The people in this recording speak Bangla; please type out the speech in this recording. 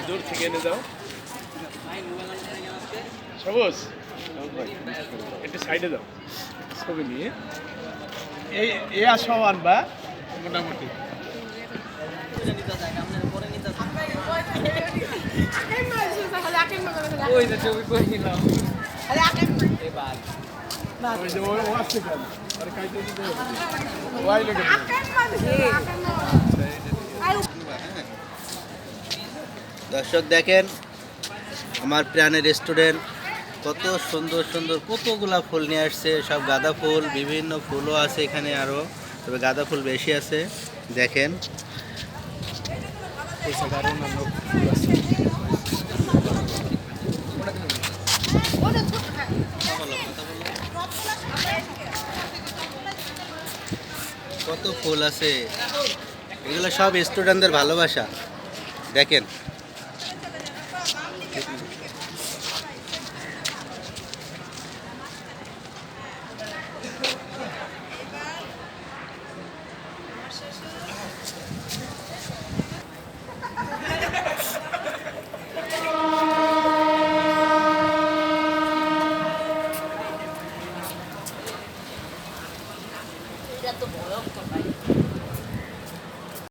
দূর থেকে এনে দাও সবুজ একটু সাইডে দাও ছবি নিয়ে এই সব আনবা মোটামুটি দর্শক দেখেন আমার প্রাণের রেস্টুরেন্ট কত সুন্দর সুন্দর কতগুলা ফুল নিয়ে আসছে, সব গাঁদা ফুল, বিভিন্ন ফুলও আছে এখানে আরও, তবে গাঁদা ফুল বেশি আছে। দেখেন কত ফুল আছে, এগুলো সব স্টুডেন্টদের ভালোবাসা। দেখেন এটা তো বড়